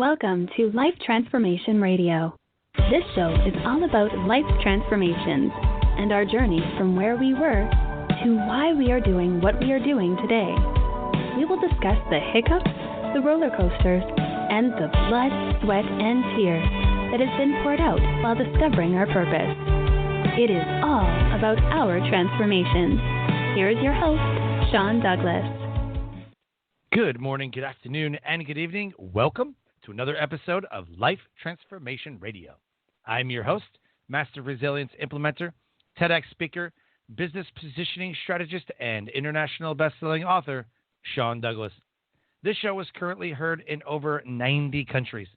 Welcome to Life Transformation Radio. This show is all about life transformations and our journey from where we were to why we are doing what we are doing today. We will discuss the hiccups, the roller coasters, and the blood, sweat, and tears that has been poured out while discovering our purpose. It is all about our transformation. Here is your host, Sean Douglas. Good morning, good afternoon, and good evening. Welcome to another episode of Life Transformation Radio. I'm your host, Master Resilience Implementer, TEDx speaker, business positioning strategist, and international best-selling author, Sean Douglas. This show is currently heard in over 90 countries.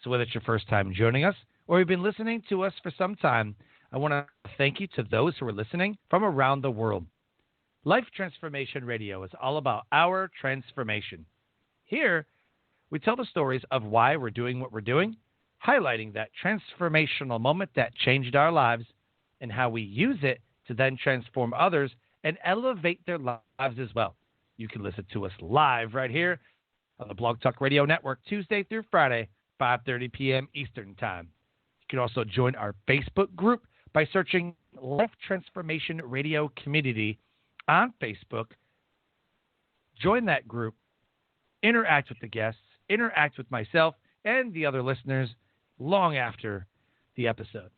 So whether it's your first time joining us or you've been listening to us for some time, I want to thank you to those who are listening from around the world. Life Transformation Radio is all about our transformation. Here, we tell the stories of why we're doing what we're doing, highlighting that transformational moment that changed our lives and how we use it to then transform others and elevate their lives as well. You can listen to us live right here on the Blog Talk Radio Network, Tuesday through Friday, 5:30 p.m. Eastern Time. You can also join our Facebook group by searching Life Transformation Radio Community on Facebook. Join that group, interact with the guests, interact with myself and the other listeners long after the episode.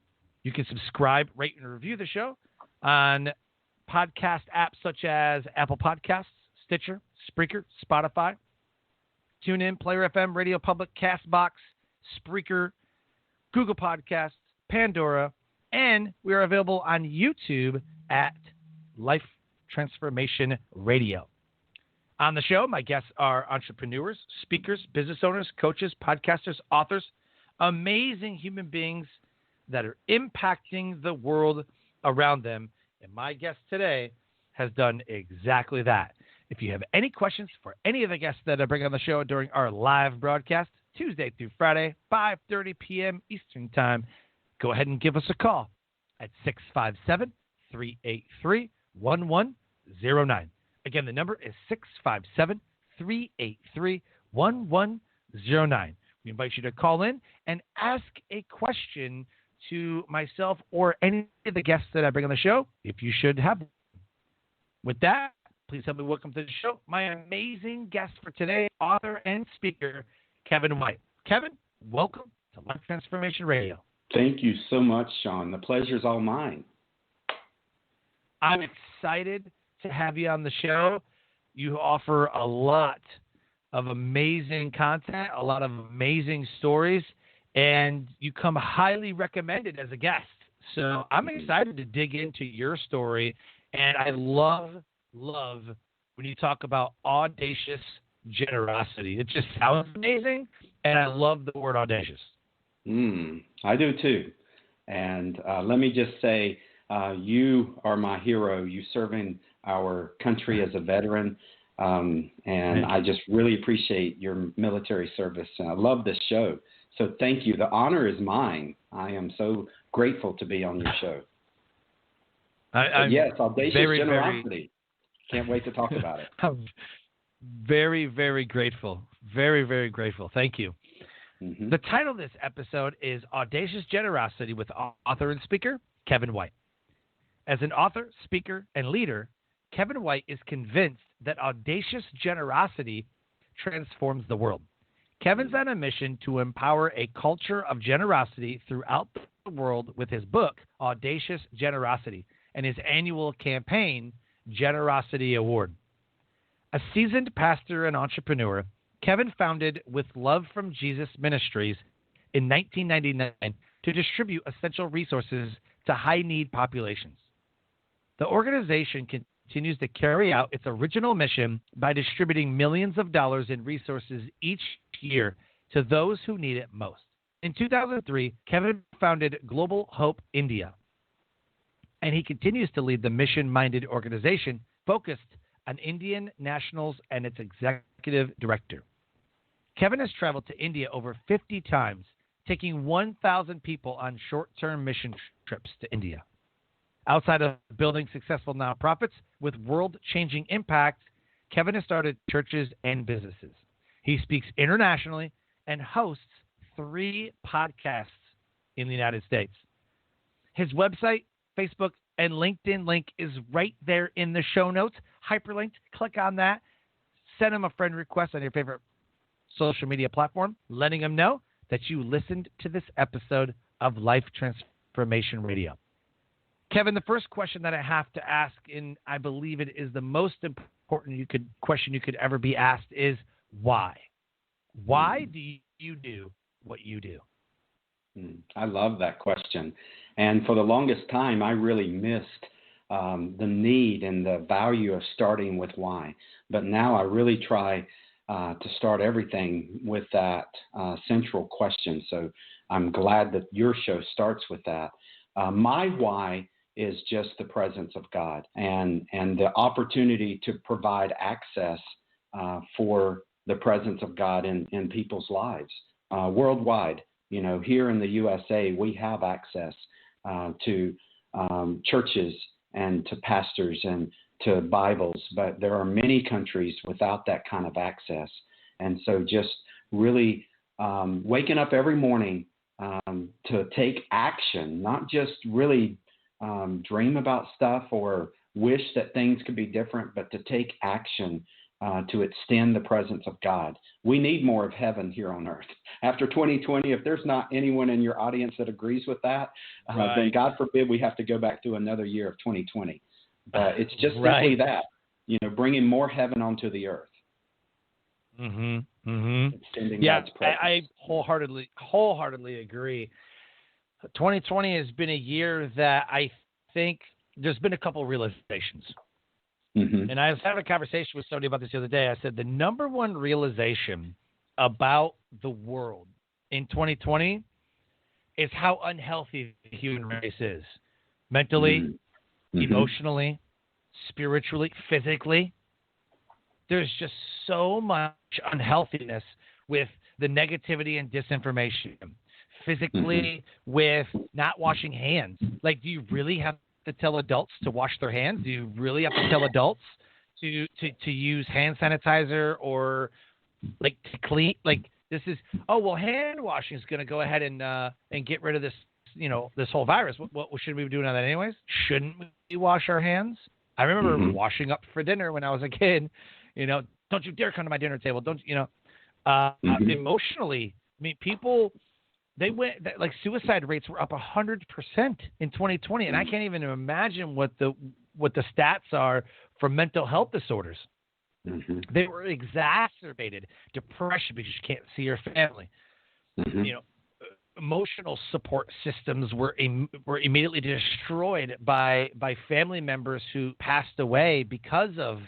You can subscribe, rate, and review the show on podcast apps such as Apple Podcasts, Stitcher, Spreaker, Spotify, TuneIn, Player FM, Radio Public, CastBox, Spreaker, Google Podcasts, Pandora, and we are available on YouTube at Life Transformation Radio. On the show, my guests are entrepreneurs, speakers, business owners, coaches, podcasters, authors, amazing human beings that are impacting the world around them. And my guest today has done exactly that. If you have any questions for any of the guests that I bring on the show during our live broadcast, Tuesday through Friday, 5:30 p.m. Eastern Time, go ahead and give us a call at 657-383-1109. Again, the number is 657-383-1109. We invite you to call in and ask a question to myself or any of the guests that I bring on the show, if you should have them. With that, please help me welcome to the show my amazing guest for today, author and speaker, Kevin White. Kevin, welcome to Life Transformation Radio. Thank you so much, Sean. The pleasure's all mine. I'm excited to have you on the show. You offer a lot of amazing content, a lot of amazing stories, and you come highly recommended as a guest. So I'm excited to dig into your story, and I love when you talk about audacious generosity. It just sounds amazing, and I love the word audacious. I do too. And let me just say, you are my hero. You serving our country as a veteran, and I just really appreciate your military service. And I love this show. So thank you. The honor is mine. I am so grateful to be on your show. Yes, audacious generosity. Can't wait to talk about it. I'm very, very grateful. Very, very grateful. Thank you. Mm-hmm. The title of this episode is Audacious Generosity with author and speaker, Kevin White. As an author, speaker, and leader, Kevin White is convinced that audacious generosity transforms the world. Kevin's on a mission to empower a culture of generosity throughout the world with his book, Audacious Generosity, and his annual campaign, Generosity Award. A seasoned pastor and entrepreneur, Kevin founded with Love From Jesus Ministries in 1999 to distribute essential resources to high-need populations. The organization continues to carry out its original mission by distributing millions of dollars in resources each year to those who need it most. In 2003, Kevin founded Global Hope India, and he continues to lead the mission-minded organization focused on Indian nationals and its executive director. Kevin has traveled to India over 50 times, taking 1,000 people on short-term mission trips to India. Outside of building successful nonprofits with world-changing impact, Kevin has started churches and businesses. He speaks internationally and hosts 3 podcasts in the United States. His website, Facebook, and LinkedIn link is right there in the show notes. Hyperlinked. Click on that. Send him a friend request on your favorite social media platform, letting him know that you listened to this episode of Life Transformation Radio. Kevin, the first question that I have to ask, and I believe it is the most important question you could ever be asked, is why? Why do you do what you do? I love that question. And for the longest time, I really missed the need and the value of starting with why. But now I really try to start everything with that central question. So I'm glad that your show starts with that. My why is just the presence of God and the opportunity to provide access for the presence of God in people's lives worldwide. You know, here in the USA, we have access to churches and to pastors and to Bibles, but there are many countries without that kind of access. And so just really waking up every morning to take action, not just really dream about stuff or wish that things could be different, but to take action to extend the presence of God. We need more of heaven here on earth. After 2020, if there's not anyone in your audience that agrees with that, then God forbid we have to go back through another year of 2020. But it's just simply that, you know, bringing more heaven onto the earth. Extending God's presence. I wholeheartedly agree. 2020 has been a year that I think there's been a couple realizations. And I was having a conversation with somebody about this the other day. I said the number one realization about the world in 2020 is how unhealthy the human race is. Mentally, emotionally, spiritually, physically. There's just so much unhealthiness with the negativity and disinformation. Physically, with not washing hands. Like, do you really have to tell adults to wash their hands? Do you really have to tell adults to use hand sanitizer or like to clean? Like, this is, hand washing is going to go ahead and get rid of this, you know, this whole virus. What should we be doing on that anyways? Shouldn't we wash our hands? I remember washing up for dinner when I was a kid. You know, don't you dare come to my dinner table. Don't you know? Emotionally, I mean, people. They went like suicide rates were up 100% in 2020, and I can't even imagine what the stats are for mental health disorders. They were exacerbated. Depression because you can't see your family. You know, emotional support systems were immediately destroyed by family members who passed away because of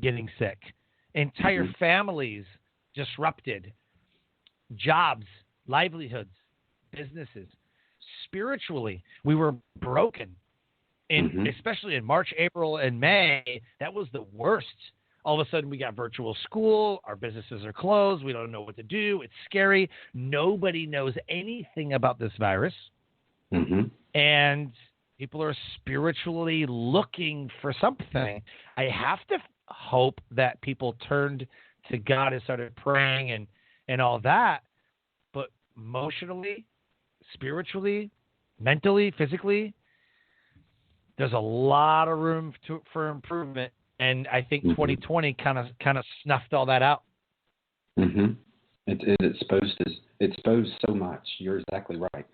getting sick. Entire families disrupted. Jobs. Livelihoods, businesses. Spiritually, we were broken. Especially in March, April, and May, that was the worst. All of a sudden, we got virtual school. Our businesses are closed. We don't know what to do. It's scary. Nobody knows anything about this virus. And people are spiritually looking for something. I have to hope that people turned to God and started praying and all that. Emotionally, spiritually, mentally, physically, there's a lot of room for improvement, and I think 2020 kind of snuffed all that out. It exposed so much. You're exactly right.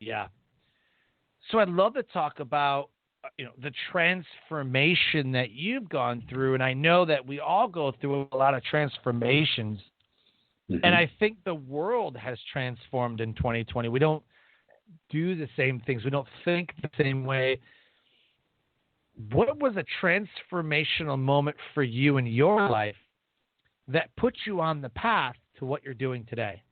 Yeah. So I'd love to talk about the transformation that you've gone through, and I know that we all go through a lot of transformations. And I think the world has transformed in 2020. We don't do the same things. We don't think the same way. What was a transformational moment for you in your life that put you on the path to what you're doing today?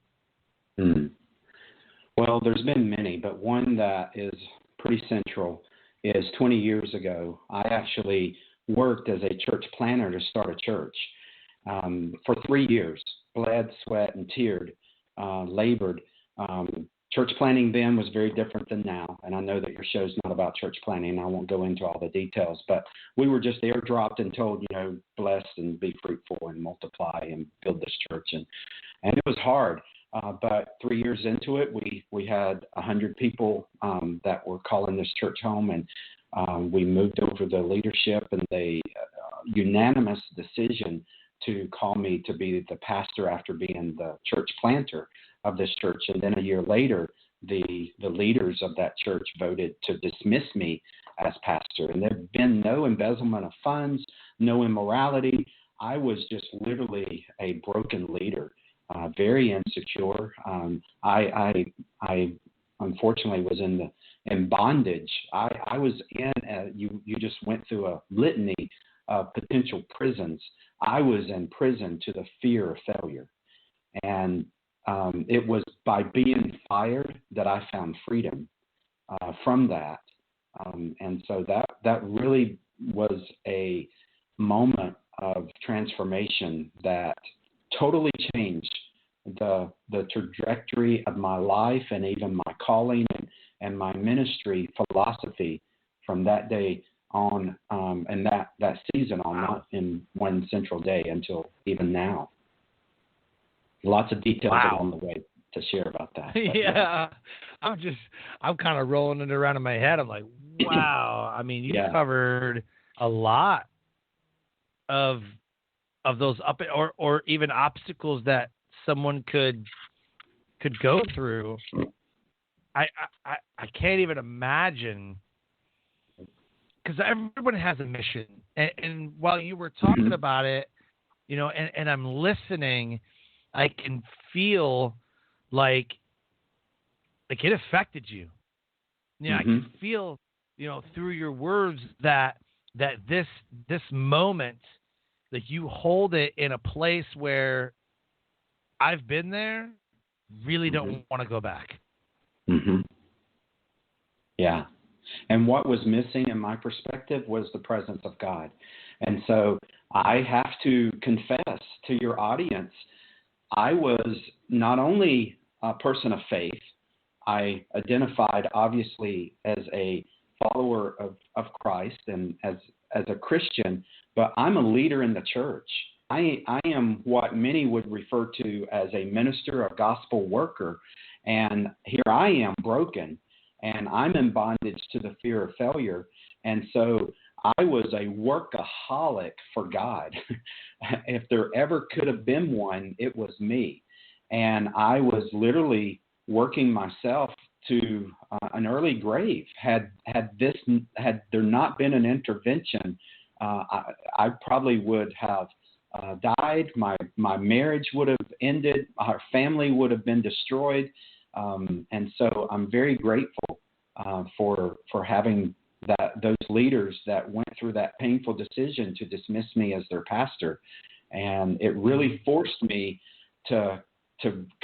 Well, there's been many, but one that is pretty central is 20 years ago, I actually worked as a church planner to start a church for 3 years. Bled, sweat, and teared, labored church planting then was very different than now. And I know that your show's not about church planting. I won't go into all the details, but we were just airdropped and told, blessed and be fruitful and multiply and build this church. And it was hard. But 3 years into it, we had 100 people that were calling this church home, and we moved over the leadership, and they unanimous decision to call me to be the pastor after being the church planter of this church. And then a year later, the leaders of that church voted to dismiss me as pastor. And there had been no embezzlement of funds, no immorality. I was just literally a broken leader, very insecure. I unfortunately was in bondage. I was in, you just went through a litany of potential prisons. I was in prison to the fear of failure. And it was by being fired that I found freedom from that. And so that really was a moment of transformation that totally changed the trajectory of my life and even my calling and my ministry philosophy from that day on, and that season on, not in one central day until even now. Lots of details along the way to share about that. Yeah. I'm kind of rolling it around in my head. I'm like, wow. I mean, you covered a lot of those up or even obstacles that someone could go through. I can't even imagine, because everyone has a mission. And while you were talking about it, and I'm listening, I can feel like it affected you. I can feel, through your words that this moment, that you hold it in a place where I've been there, really don't want to go back. Yeah. And what was missing in my perspective was the presence of God. And so I have to confess to your audience, I was not only a person of faith, I identified obviously as a follower of Christ and as a Christian, but I'm a leader in the church. I am what many would refer to as a minister, a gospel worker, and here I am broken, and I'm in bondage to the fear of failure, and so I was a workaholic for God. If there ever could have been one, it was me. And I was literally working myself to an early grave. Had there not been an intervention, I probably would have died. My marriage would have ended. Our family would have been destroyed. And so I'm very grateful for having those leaders that went through that painful decision to dismiss me as their pastor. And it really forced me to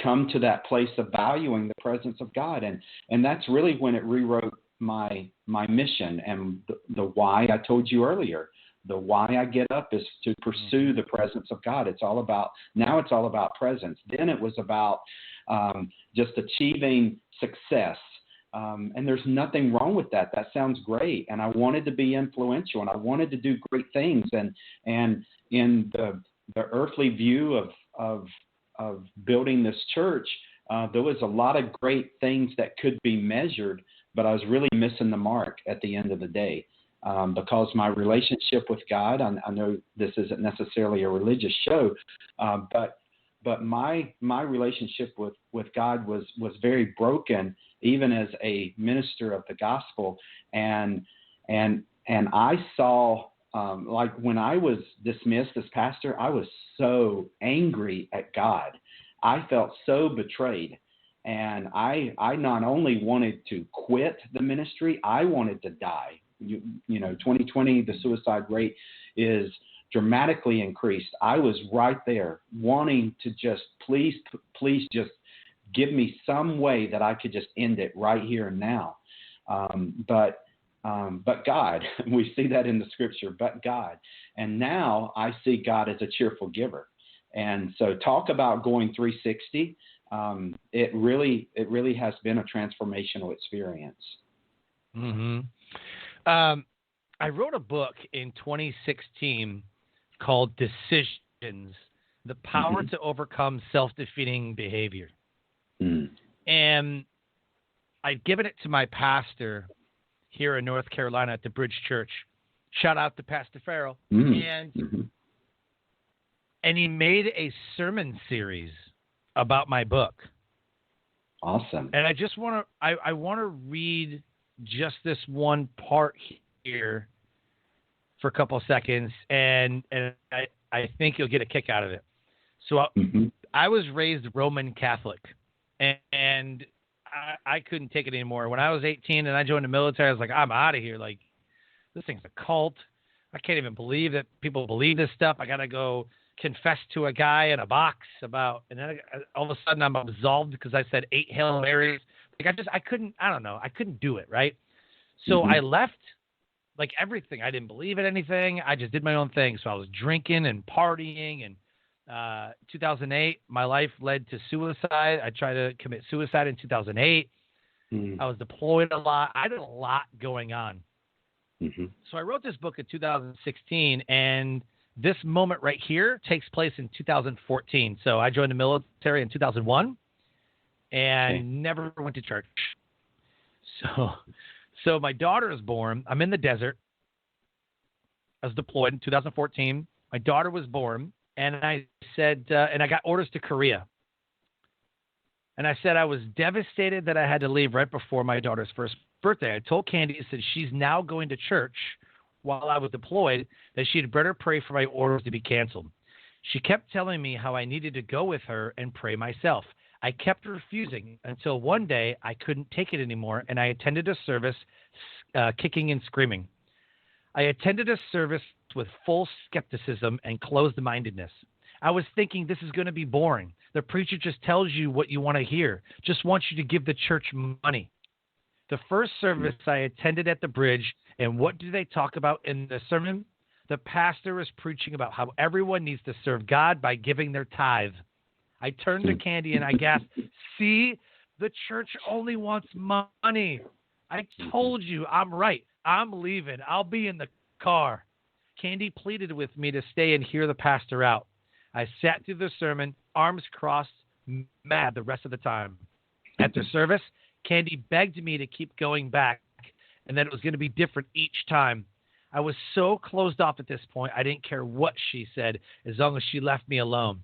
come to that place of valuing the presence of God. And that's really when it rewrote my mission and the why I told you earlier. The why I get up is to pursue the presence of God. Now it's all about presence. Then it was about just achieving success. And there's nothing wrong with that. That sounds great. And I wanted to be influential, and I wanted to do great things. And in the earthly view of building this church, there was a lot of great things that could be measured, but I was really missing the mark at the end of the day. Because my relationship with God, I know this isn't necessarily a religious show, but my relationship with God was very broken, even as a minister of the gospel. And I saw, like when I was dismissed as pastor, I was so angry at God. I felt so betrayed. And I not only wanted to quit the ministry, I wanted to die. 2020, the suicide rate is dramatically increased. I was right there wanting to just please just give me some way that I could just end it right here and now. But God, we see that in the scripture, but God. And now I see God as a cheerful giver. And so talk about going 360. It really has been a transformational experience. Mm-hmm. I wrote a book in 2016 called Decisions, The Power to Overcome Self-Defeating Behavior. And I'd given it to my pastor here in North Carolina at the Bridge Church. Shout out to Pastor Farrell. And he made a sermon series about my book. Awesome. And I just want to I want to read just this one part here for a couple of seconds, and I think you'll get a kick out of it. So I was raised Roman Catholic, and I couldn't take it anymore. When I was 18 and I joined the military, I was like, I'm out of here. Like, this thing's a cult. I can't even believe that people believe this stuff. I got to go confess to a guy in a box about, and then all of a sudden I'm absolved because I said 8 Hail Marys. Like, I couldn't do it, right? So I left, like, everything. I didn't believe in anything. I just did my own thing. So I was drinking and partying, and 2008, my life led to suicide. I tried to commit suicide in 2008. I was deployed a lot. I had a lot going on. So I wrote this book in 2016, and this moment right here takes place in 2014. So I joined the military in 2001 and never went to church. So my daughter is born. I'm in the desert. I was deployed in 2014. My daughter was born, and I said, and I got orders to Korea. And I said I was devastated that I had to leave right before my daughter's first birthday. I told Candy, I said, she's now going to church while I was deployed, that she'd better pray for my orders to be canceled. She kept telling me how I needed to go with her and pray myself. I kept refusing until one day I couldn't take it anymore, and I attended a service kicking and screaming. I attended a service with full skepticism and closed-mindedness. I was thinking, this is going to be boring. The preacher just tells you what you want to hear, just wants you to give the church money. The first service I attended at the Bridge, and what do they talk about in the sermon? The pastor is preaching about how everyone needs to serve God by giving their tithe. I turned to Candy and I gasped, see, the church only wants money. I told you I'm right. I'm leaving. I'll be in the car. Candy pleaded with me to stay and hear the pastor out. I sat through the sermon, arms crossed, mad the rest of the time. After service, Candy begged me to keep going back and that it was going to be different each time. I was so closed off at this point, I didn't care what she said as long as she left me alone.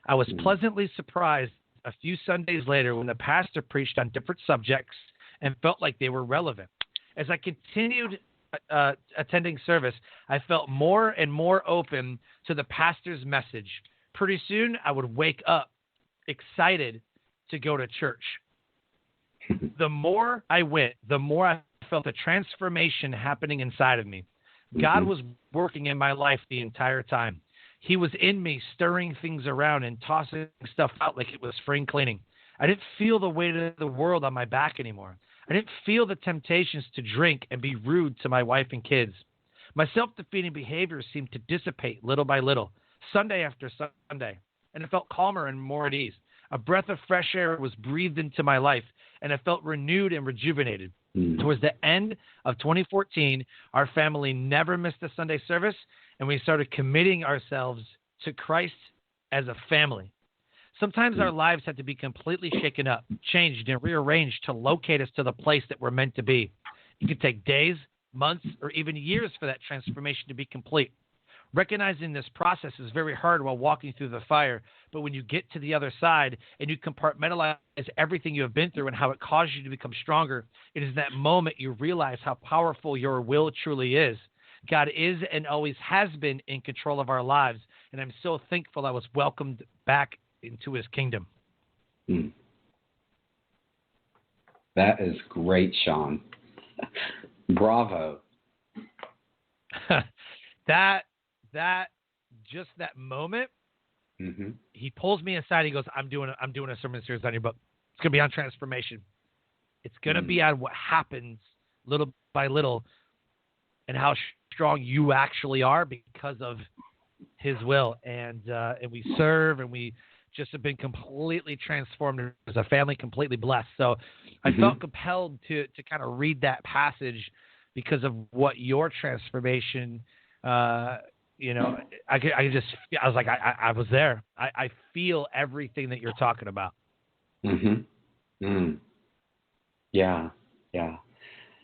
I was pleasantly surprised a few Sundays later when the pastor preached on different subjects and felt like they were relevant. As I continued attending service, I felt more and more open to the pastor's message. Pretty soon, I would wake up excited to go to church. The more I went, the more I felt a transformation happening inside of me. God was working in my life the entire time. He was in me, stirring things around and tossing stuff out like it was spring cleaning. I didn't feel the weight of the world on my back anymore. I didn't feel the temptations to drink and be rude to my wife and kids. My self-defeating behavior seemed to dissipate little by little, Sunday after Sunday, and it felt calmer and more at ease. A breath of fresh air was breathed into my life, and I felt renewed and rejuvenated. Towards the end of 2014, our family never missed a Sunday service, and we started committing ourselves to Christ as a family. Sometimes our lives had to be completely shaken up, changed, and rearranged to locate us to the place that we're meant to be. It could take days, months, or even years for that transformation to be complete. Recognizing this process is very hard while walking through the fire, but when you get to the other side and you compartmentalize everything you have been through and how it caused you to become stronger, it is that moment you realize how powerful your will truly is. God is and always has been in control of our lives, and I'm so thankful I was welcomed back into his kingdom. That is great, Sean. Bravo. That moment, he pulls me aside. He goes, I'm doing a sermon series on your book. It's going to be on transformation. It's going to be on what happens little by little and how strong you actually are because of His will, and we serve, and we just have been completely transformed as a family, completely blessed. So I felt compelled to kind of read that passage because of what your transformation, I was like, I was there. I feel everything that you're talking about. Yeah.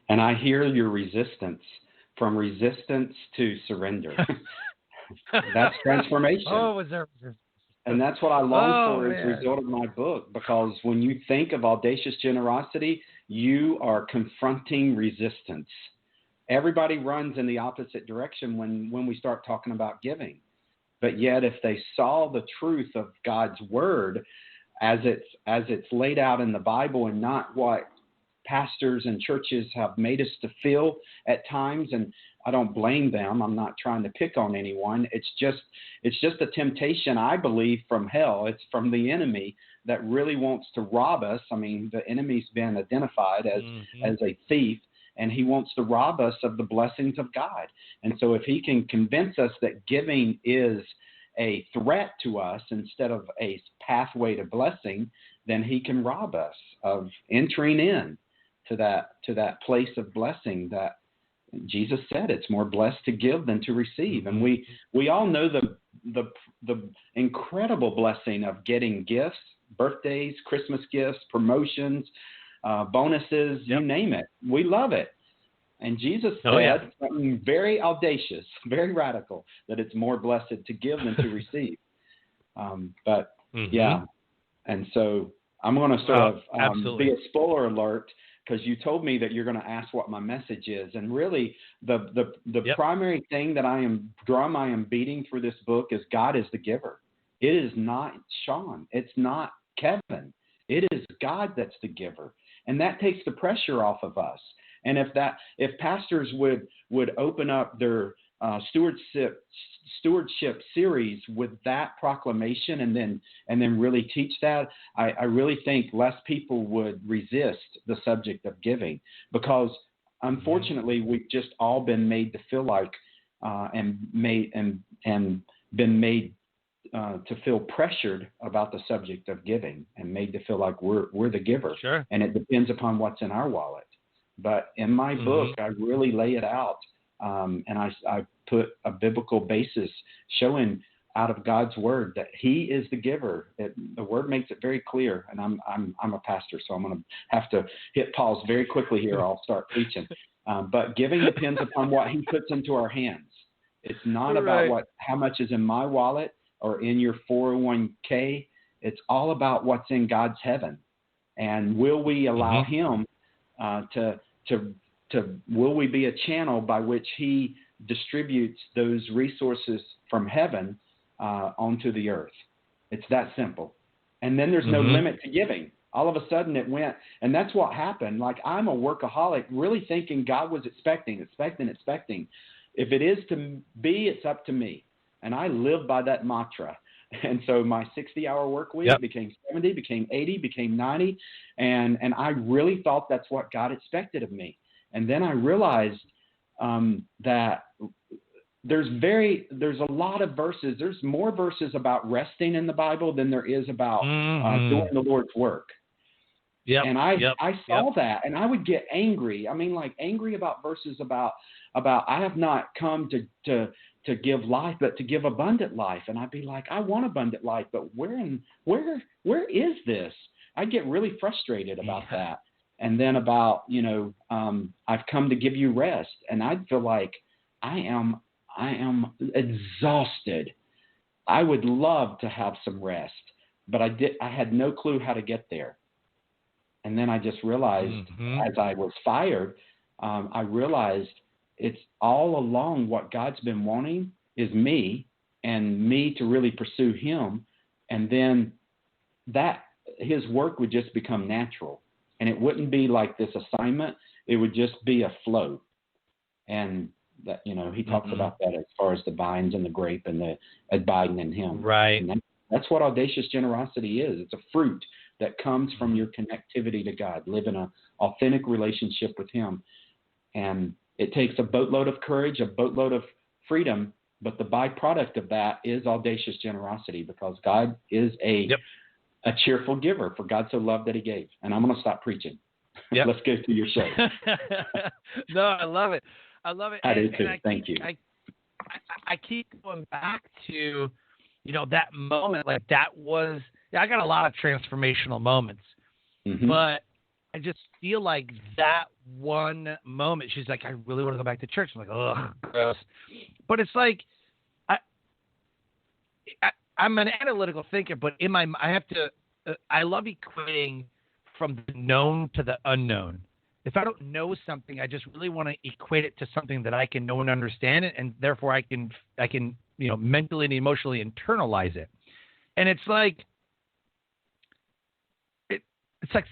And I hear your resistance, from resistance to surrender. That's transformation. Was there resistance? And that's what I long for as a result of my book, because when you think of audacious generosity, you are confronting resistance. Everybody runs in the opposite direction when we start talking about giving. But yet, if they saw the truth of God's word as it's laid out in the Bible, and not what pastors and churches have made us to feel at times, and I don't blame them. I'm not trying to pick on anyone. It's just a temptation, I believe, from hell. It's from the enemy that really wants to rob us. I mean, the enemy's been identified as a thief, and he wants to rob us of the blessings of God. And so if he can convince us that giving is a threat to us instead of a pathway to blessing, then he can rob us of entering in to that place of blessing that Jesus said it's more blessed to give than to receive. And we all know the incredible blessing of getting gifts, birthdays, Christmas gifts, promotions, bonuses, you name it. We love it. And Jesus said something very audacious, very radical, that it's more blessed to give than to receive. And so I'm going to sort of be a spoiler alert, because you told me that you're going to ask what my message is. And really, the primary thing that I am beating through this book is God is the giver. It is not Sean. It's not Kevin. It is God that's the giver. And that takes the pressure off of us. And if pastors would open up their stewardship series with that proclamation, and then really teach that, I really think less people would resist the subject of giving, because unfortunately we've just all been made to feel like and been made to feel pressured about the subject of giving, and made to feel like we're the giver. Sure. And it depends upon what's in our wallet. But in my book, I really lay it out. And I put a biblical basis showing out of God's word that he is the giver. The word makes it very clear. And I'm a pastor, so I'm going to have to hit pause very quickly here, or I'll start preaching. But giving depends upon what he puts into our hands. It's not about how much is in my wallet or in your 401k. It's all about what's in God's heaven. And will we allow him will we be a channel by which he distributes those resources from heaven onto the earth? It's that simple. And then there's no limit to giving. All of a sudden it went, and that's what happened. Like, I'm a workaholic, really thinking God was expecting. If it is to be, it's up to me. And I live by that mantra. And so my 60-hour work week became 70, became 80, became 90. And I really thought that's what God expected of me. And then I realized that there's a lot of verses. There's more verses about resting in the Bible than there is about doing the Lord's work. And I saw that, and I would get angry. I mean, like, angry about verses about I have not come to give life, but to give abundant life. And I'd be like, I want abundant life, but where is this? I get really frustrated about that. And then about, I've come to give you rest. And I'd feel like I am exhausted. I would love to have some rest, but I had no clue how to get there. And then I just realized as I was fired, I realized it's all along what God's been wanting is me, and me to really pursue him. And then that his work would just become natural. And it wouldn't be like this assignment. It would just be a flow. And that, he talks about that as far as the vines and the grape and the abiding in him. Right. And that's what audacious generosity is. It's a fruit that comes from your connectivity to God, living an authentic relationship with him. And it takes a boatload of courage, a boatload of freedom, But the byproduct of that is audacious generosity, because God is a cheerful giver, for God so loved that he gave. And I'm going to stop preaching. Yep. Let's go to your show. No, I love it. I love it. I do too. Thank you. I keep going back to, that moment. Like that was, I got a lot of transformational moments, but I just feel like that one moment, she's like, I really want to go back to church. I'm like, ugh, gross. But it's like, I'm an analytical thinker, but I love equating from the known to the unknown. If I don't know something, I just really want to equate it to something that I can know and understand it, and therefore I can mentally and emotionally internalize it. And it's like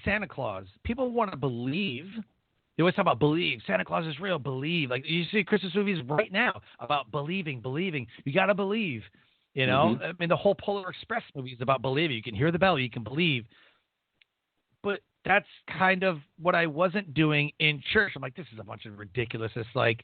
Santa Claus. People want to believe. They always talk about believe. Santa Claus is real. Believe. Like you see Christmas movies right now about believing. You got to believe. I mean, the whole Polar Express movie is about believing. You can hear the bell. You can believe. But that's kind of what I wasn't doing in church. I'm like, this is a bunch of ridiculousness. Like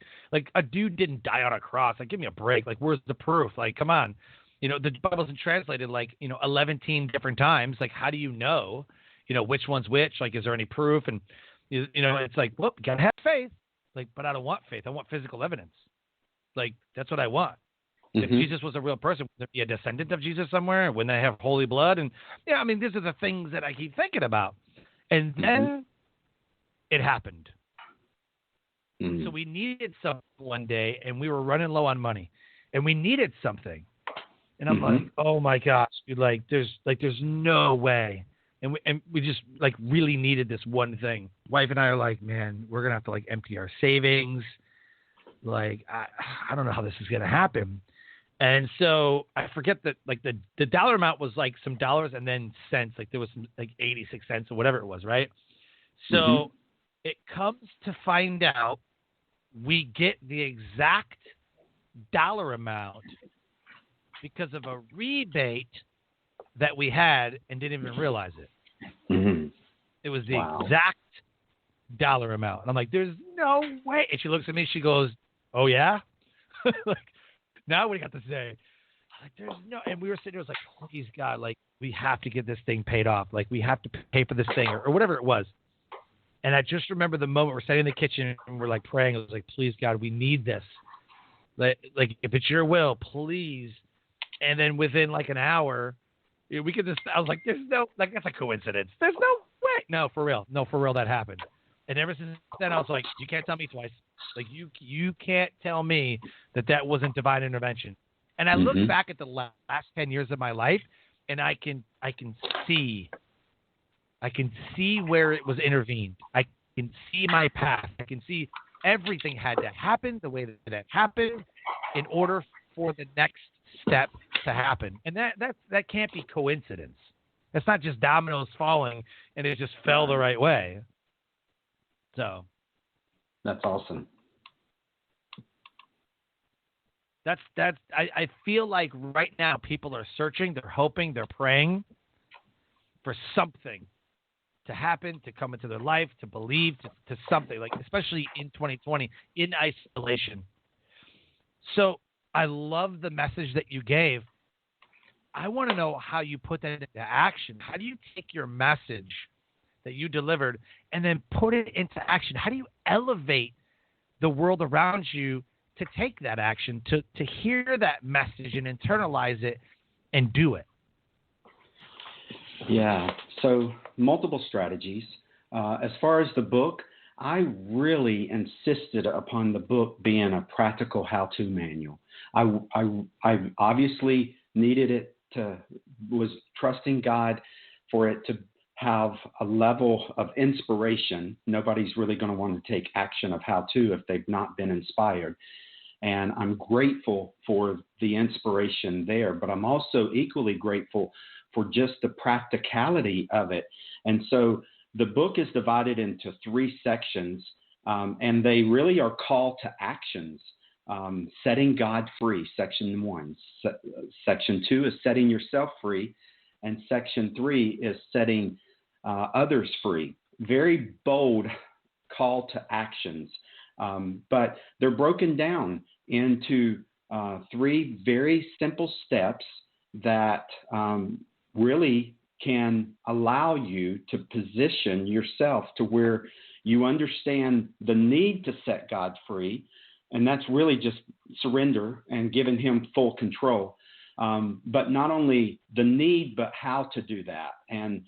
a dude didn't die on a cross. Like, give me a break. Like, where's the proof? Like, come on. The Bible isn't translated 11 different times. Like, how do you know, which one's which? Like, is there any proof? And, it's like, well, you gotta have faith. Like, but I don't want faith. I want physical evidence. Like, that's what I want. If Jesus was a real person, would there be a descendant of Jesus somewhere? Wouldn't they have holy blood? And I mean, these are the things that I keep thinking about. And then it happened. So we needed something one day, and we were running low on money, and we needed something. And I'm like, oh my gosh, dude, there's no way. And we just really needed this one thing. Wife and I are like, man, we're gonna have to empty our savings. I don't know how this is gonna happen. And so I forget that the dollar amount was some dollars and then cents. There was some 86 cents or whatever it was, right? So it comes to find out we get the exact dollar amount because of a rebate that we had and didn't even realize it. It was the exact dollar amount. And I'm like, there's no way. And she looks at me, she goes, oh yeah? Now what do you got to say? There's no, and we were sitting there, it was please God, we have to get this thing paid off. We have to pay for this thing or whatever it was. And I just remember the moment we're sitting in the kitchen and we're praying. I was like, please God, we need this. If it's your will, please. And then within an hour, we could just, I was like, there's no, that's a coincidence. There's no way. No, for real, that happened. And ever since then, I was like, you can't tell me twice. You can't tell me that wasn't divine intervention. And I look back at the last 10 years of my life, and I can see where it was intervened. I can see my path. I can see everything had to happen the way that it happened in order for the next step to happen. And that can't be coincidence. That's not just dominoes falling and it just fell the right way. So that's awesome. I feel like right now people are searching, they're hoping, they're praying for something to happen, to come into their life, to believe, to something, especially in 2020, in isolation. So I love the message that you gave. I want to know how you put that into action. How do you take your message that you delivered and then put it into action? How do you elevate the world around you to take that action, to hear that message and internalize it and do it? Yeah, so multiple strategies. As far as the book, I really insisted upon the book being a practical how-to manual. I obviously needed it was trusting God for it to have a level of inspiration. Nobody's really going to want to take action of how-to if they've not been inspired. And I'm grateful for the inspiration there, but I'm also equally grateful for just the practicality of it. And so the book is divided into 3 sections, and they really are call to actions. Setting God free, section 1. Section 2 is setting yourself free, and section 3 is setting others free. Very bold call to actions, but they're broken down into three very simple steps that really can allow you to position yourself to where you understand the need to set God free. And that's really just surrender and giving him full control. But not only the need, but how to do that. And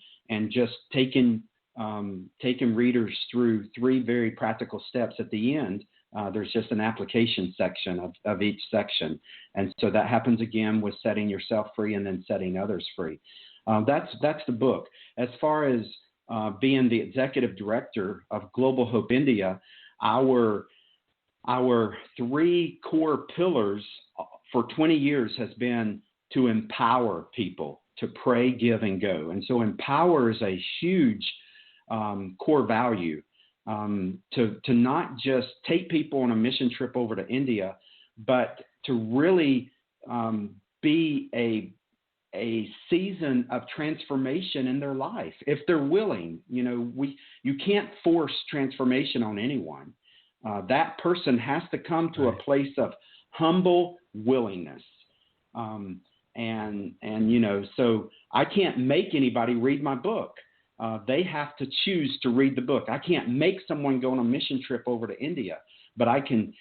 just taking readers through three very practical steps at the end. There's just an application section of each section. And so that happens again with setting yourself free and then setting others free. That's the book. As far as being the executive director of Global Hope India, our three core pillars for 20 years has been to empower people to pray, give, and go. And so empower is a huge core value. To not just take people on a mission trip over to India, but to really be a season of transformation in their life, if they're willing. You can't force transformation on anyone. That person has to come to a place of humble willingness. So I can't make anybody read my book. They have to choose to read the book. I can't make someone go on a mission trip over to India, but I can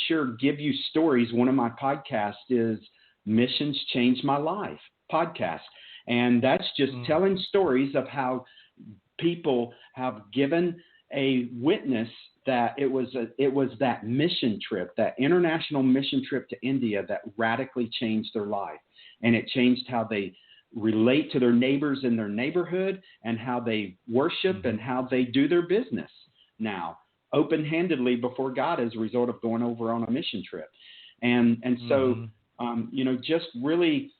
sure give you stories. One of my podcasts is Missions Changed My Life podcast. And that's just telling stories of how people have given a witness that it was that mission trip, that international mission trip to India that radically changed their life. And it changed how they relate to their neighbors in their neighborhood and how they worship and how they do their business now open-handedly before God as a result of going over on a mission trip. And so, just really,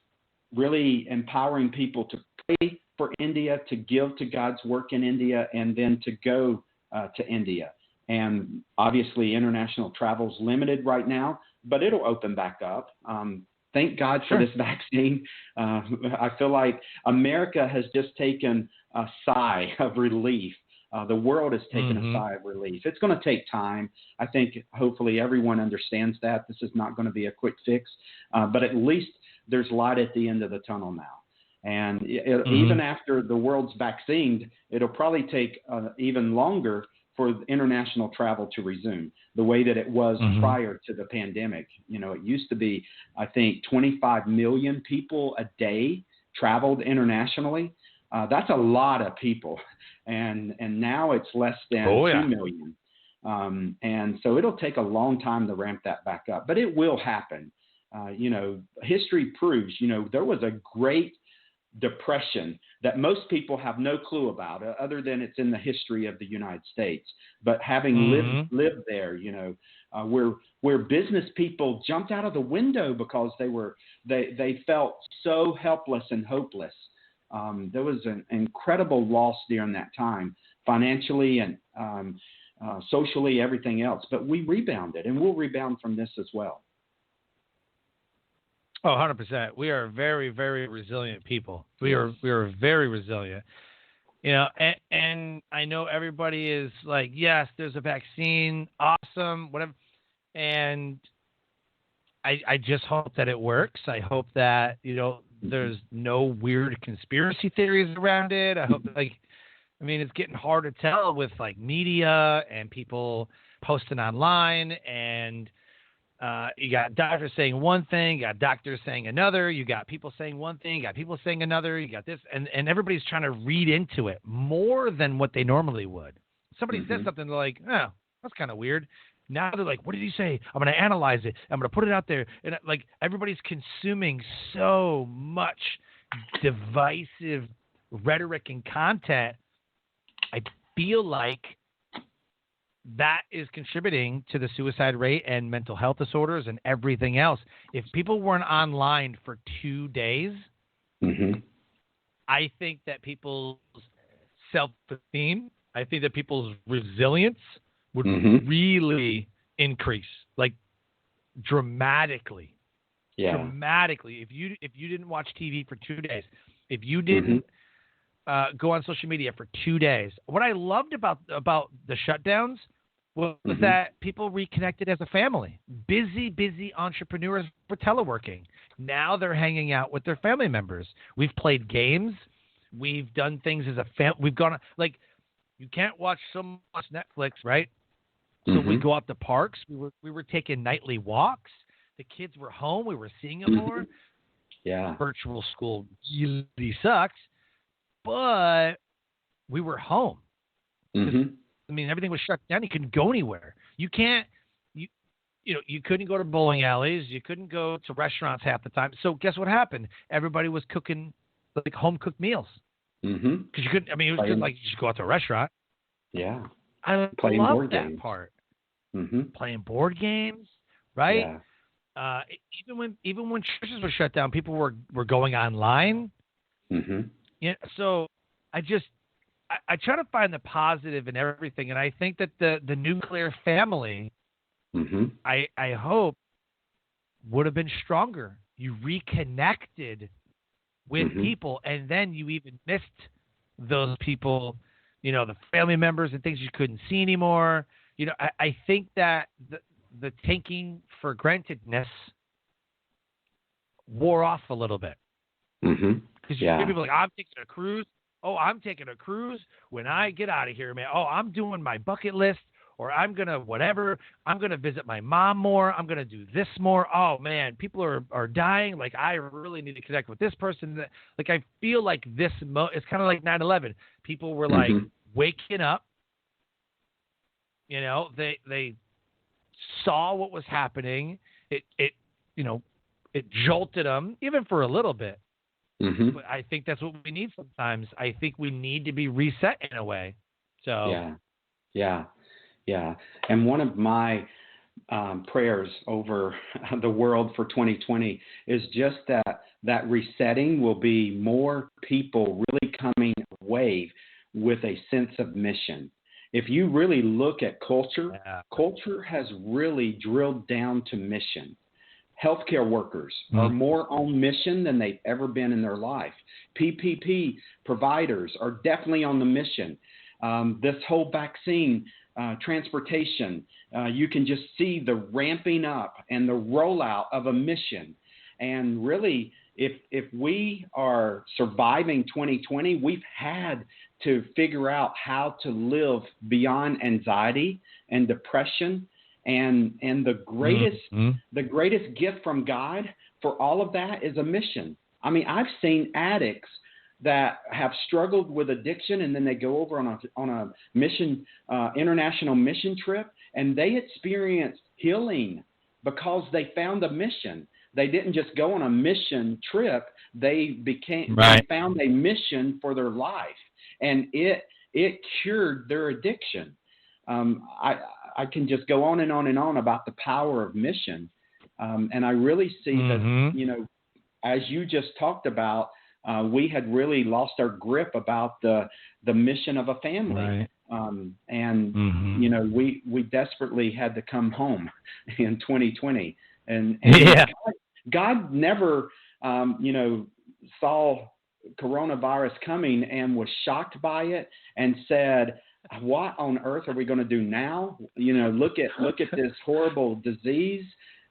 really empowering people to pray for India, to give to God's work in India, and then to go to India. And obviously international travel is limited right now, but it'll open back up. Thank God for this vaccine. I feel like America has just taken a sigh of relief. The world has taken a sigh of relief. It's going to take time. I think hopefully everyone understands that. This is not going to be a quick fix, but at least there's light at the end of the tunnel now. And even after the world's vaccinated, it'll probably take even longer for international travel to resume the way that it was prior to the pandemic. It used to be, I think, 25 million people a day traveled internationally. That's a lot of people. And now it's less than 2 million. And so it'll take a long time to ramp that back up, but it will happen. History proves, there was a great depression that most people have no clue about, other than it's in the history of the United States. But having lived there, where business people jumped out of the window because they felt so helpless and hopeless. There was an incredible loss during that time, financially and socially, everything else. But we rebounded, and we'll rebound from this as well. Oh, 100%. We are very, very resilient people. We are very resilient. And I know everybody is like, yes, there's a vaccine, awesome, whatever. And I just hope that it works. I hope that, there's no weird conspiracy theories around it. I hope it's getting hard to tell with media and people posting online, and you got doctors saying one thing, you got doctors saying another, you got people saying one thing, you got people saying another, you got this, and everybody's trying to read into it more than what they normally would. Somebody says something, they're like, oh, that's kind of weird. Now they're like, what did he say? I'm going to analyze it. I'm going to put it out there. And everybody's consuming so much divisive rhetoric and content. I feel like that is contributing to the suicide rate and mental health disorders and everything else. If people weren't online for 2 days, I think that people's self-esteem, I think that people's resilience would really increase, dramatically. Yeah. Dramatically. If you didn't watch TV for 2 days, if you didn't go on social media for 2 days, what I loved about the shutdowns was that people reconnected as a family. Busy entrepreneurs were teleworking. Now they're hanging out with their family members. We've played games. We've done things as a family. We've gone, like, you can't watch so much Netflix, right? So we go out to parks. We were taking nightly walks. The kids were home. We were seeing them more. Yeah. Virtual school usually sucks, but we were home. I mean, everything was shut down. You couldn't go anywhere. You couldn't go to bowling alleys. You couldn't go to restaurants half the time. So guess what happened? Everybody was cooking like home cooked meals. Because you couldn't. I mean, it was just like you just go out to a restaurant. Yeah. I Playing love board that games. part. Playing board games, right? Yeah. Even when churches were shut down, people were going online. Yeah. So I try to find the positive in everything, and I think that the nuclear family, I hope, would have been stronger. You reconnected with people, and then you even missed those people, the family members and things you couldn't see anymore. I think that the taking for grantedness wore off a little bit. Because you hear people like, I'm taking a cruise. Oh, I'm taking a cruise when I get out of here, man. Oh, I'm doing my bucket list, or I'm going to whatever. I'm going to visit my mom more. I'm going to do this more. Oh, man, people are dying. Like, I really need to connect with this person. Like, I feel like it's kind of like 9/11. People were like waking up. They saw what was happening. It jolted them, even for a little bit. But I think that's what we need sometimes. I think we need to be reset in a way. So yeah. And one of my prayers over the world for 2020 is just that resetting will be more people really coming away with a sense of mission. If you really look at culture, culture has really drilled down to mission. Healthcare workers are more on mission than they've ever been in their life. PPP providers are definitely on the mission. This whole vaccine, transportation, you can just see the ramping up and the rollout of a mission. And really, if we are surviving 2020, we've had to figure out how to live beyond anxiety and depression. And the greatest gift from God for all of that is a mission. I mean, I've seen addicts that have struggled with addiction, and then they go over on a mission, international mission trip, and they experienced healing because they found a mission. They didn't just go on a mission trip; they found a mission for their life, and it cured their addiction. I can just go on and on and on about the power of mission. And I really see that, as you just talked about, we had really lost our grip about the mission of a family. Right. We desperately had to come home in 2020. And God never, saw coronavirus coming and was shocked by it and said, what on earth are we going to do now? Look at this horrible disease.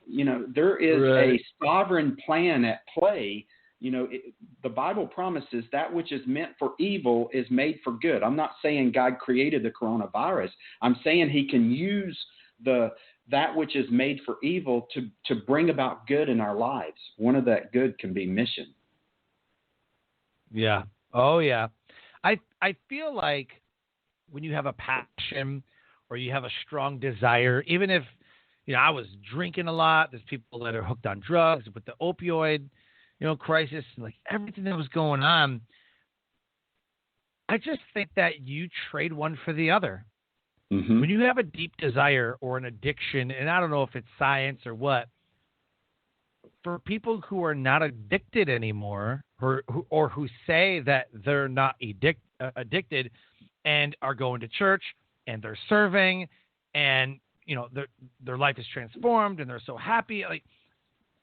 There is a sovereign plan at play. The Bible promises that which is meant for evil is made for good. I'm not saying God created the coronavirus. I'm saying he can use that which is made for evil to bring about good in our lives. One of that good can be mission. Yeah. Oh, yeah. I feel like when you have a passion or you have a strong desire, even if, I was drinking a lot, there's people that are hooked on drugs with the opioid, crisis, like everything that was going on. I just think that you trade one for the other. When you have a deep desire or an addiction, and I don't know if it's science or what, for people who are not addicted anymore or who say that they're not addicted, and are going to church and they're serving and, their life is transformed and they're so happy. Like,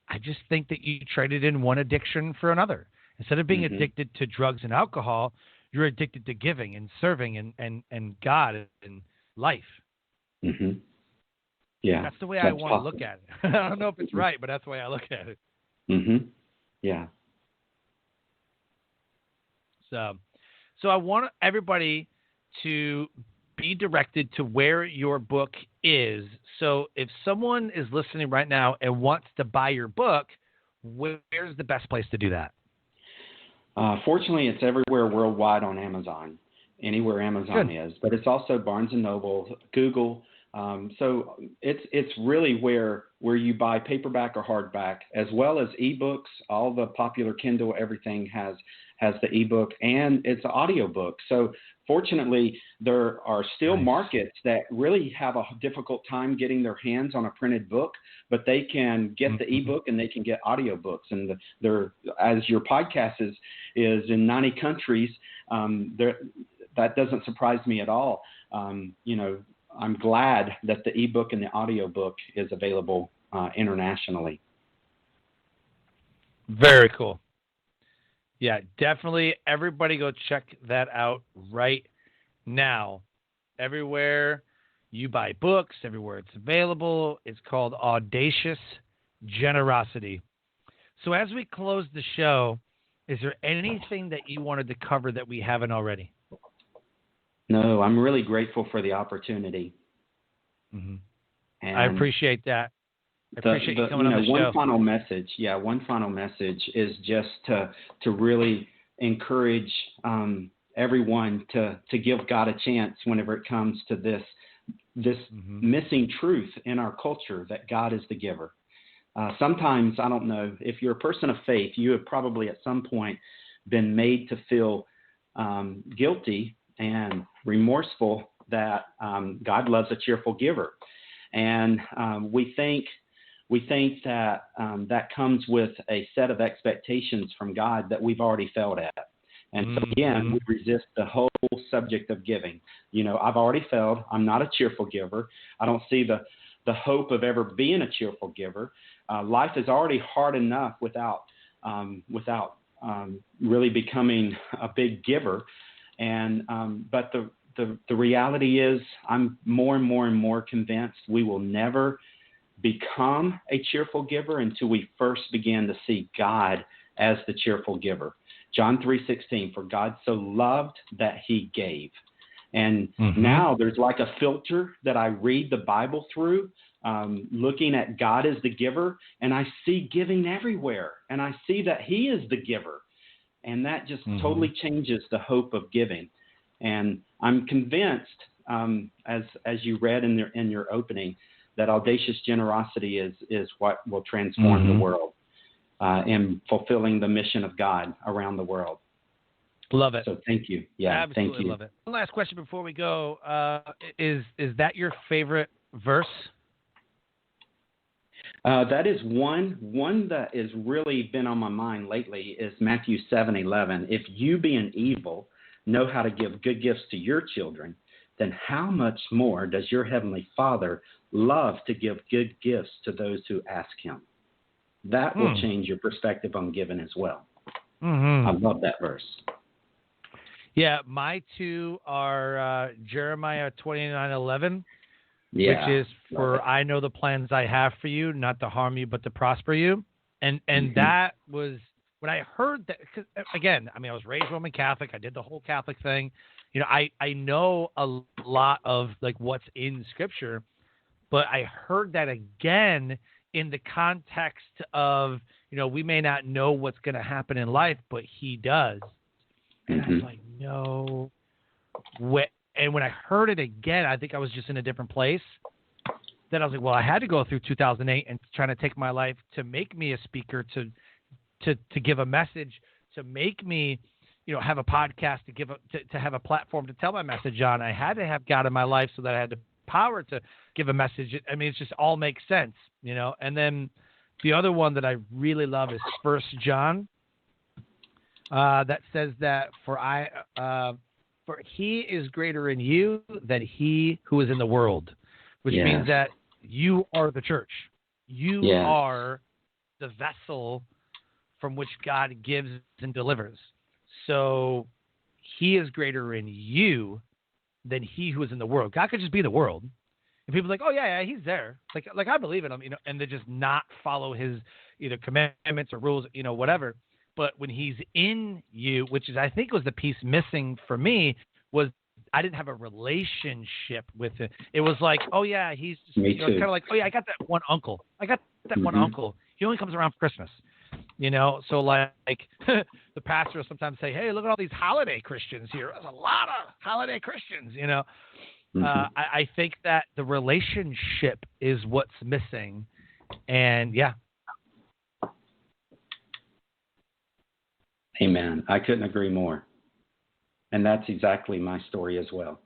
I just think that you traded in one addiction for another. Instead of being addicted to drugs and alcohol, you're addicted to giving and serving and God and life. Mhm. Yeah. That's the way I That's want to look possible. at it. I don't know if it's right, but that's the way I look at it. Mhm. Yeah. So I want everybody to be directed to where your book is. So if someone is listening right now and wants to buy your book, where's the best place to do that? Fortunately, it's everywhere worldwide on Amazon, anywhere Amazon Good. is. But it's also Barnes and Noble, Google. So it's really where you buy paperback or hardback, as well as ebooks. All the popular Kindle, everything has the ebook, and it's an audiobook. So fortunately, there are still Nice. markets that really have a difficult time getting their hands on a printed book, but they can get the ebook and they can get audiobooks. And they're, as your podcast is in 90 countries, that doesn't surprise me at all. I'm glad that the ebook and the audiobook is available internationally. Very cool. Yeah, definitely. Everybody go check that out right now. Everywhere you buy books, everywhere it's available. It's called Audacious Generosity. So as we close the show, is there anything that you wanted to cover that we haven't already? No, I'm really grateful for the opportunity. Mm-hmm. And I appreciate that. I appreciate you coming on the show. One final message is just to really encourage everyone to give God a chance whenever it comes to this missing truth in our culture, that God is the giver. Sometimes, I don't know, if you're a person of faith, you have probably at some point been made to feel guilty and remorseful that God loves a cheerful giver. And we think that that comes with a set of expectations from God that we've already failed at. And so again, we resist the whole subject of giving. I've already failed. I'm not a cheerful giver. I don't see the hope of ever being a cheerful giver. Life is already hard enough without really becoming a big giver. And but the reality is, I'm more and more and more convinced we will never become a cheerful giver until we first begin to see God as the cheerful giver. John 3:16, for God so loved that he gave. And now there's like a filter that I read the Bible through, looking at God as the giver, and I see giving everywhere, and I see that he is the giver. And that just totally changes the hope of giving. And I'm convinced, as you read in your opening, that audacious generosity is what will transform the world in fulfilling the mission of God around the world. Love it. So thank you. Yeah, absolutely thank you. Love it. One last question before we go: is that your favorite verse? That is one that has really been on my mind lately is Matthew 7:11. If you, being evil, know how to give good gifts to your children, then how much more does your heavenly Father love to give good gifts to those who ask him? That will change your perspective on giving as well. I love that verse. Yeah, my two are Jeremiah 29:11. Yeah, which is, for I know the plans I have for you, not to harm you, but to prosper you. And that was, when I heard that, cause again, I was raised Roman Catholic. I did the whole Catholic thing. I know a lot of like what's in Scripture, but I heard that again in the context of, we may not know what's going to happen in life, but he does. And I was like, no. And when I heard it again, I think I was just in a different place. Then I was like, well, I had to go through 2008 and trying to take my life to make me a speaker, to give a message, to make me, have a podcast, to have a platform to tell my message on. I had to have God in my life so that I had the power to give a message. It just all makes sense, And then the other one that I really love is 1 John, that says that for he is greater in you than he who is in the world, which means that you are the church. You are the vessel from which God gives and delivers. So he is greater in you than he who is in the world. God could just be the world. And people are like, oh yeah, he's there. Like I believe in him, and they just not follow his either commandments or rules, whatever. But when he's in you, which is I think was the piece missing for me, was I didn't have a relationship with him. It was like, oh yeah, he's just, Me too. kind of like, oh yeah, I got that one uncle. One uncle. He only comes around for Christmas. So like the pastor will sometimes say, hey, look at all these holiday Christians here. There's a lot of holiday Christians, I think that the relationship is what's missing. And yeah. Amen. I couldn't agree more. And that's exactly my story as well.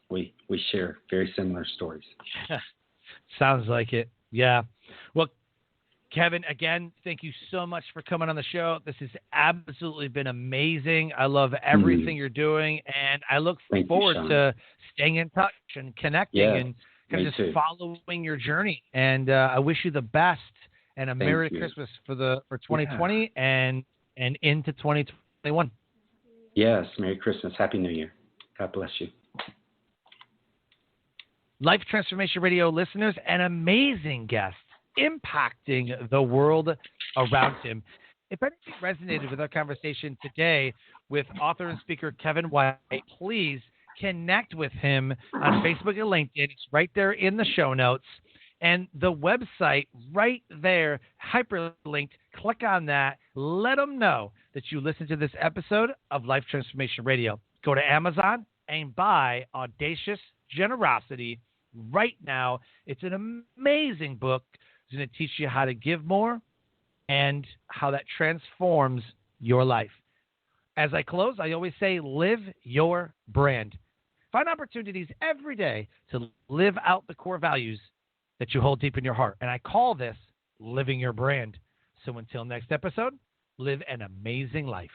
We share very similar stories. Sounds like it. Yeah. Well, Kevin, again, thank you so much for coming on the show. This has absolutely been amazing. I love everything you're doing, and I look forward to staying in touch and connecting and kind of just following your journey. And I wish you the best and a Merry Christmas for 2020 and into 2021. Yes, Merry Christmas. Happy New Year. God bless you. Life Transformation Radio listeners, an amazing guest impacting the world around him. If anything resonated with our conversation today with author and speaker Kevin White, please connect with him on Facebook and LinkedIn. It's right there in the show notes. And the website right there, hyperlinked, click on that. Let them know that you listened to this episode of Life Transformation Radio. Go to Amazon and buy Audacious Generosity right now. It's an amazing book. It's going to teach you how to give more and how that transforms your life. As I close, I always say, live your brand. Find opportunities every day to live out the core values that you hold deep in your heart. And I call this living your brand. So until next episode, live an amazing life.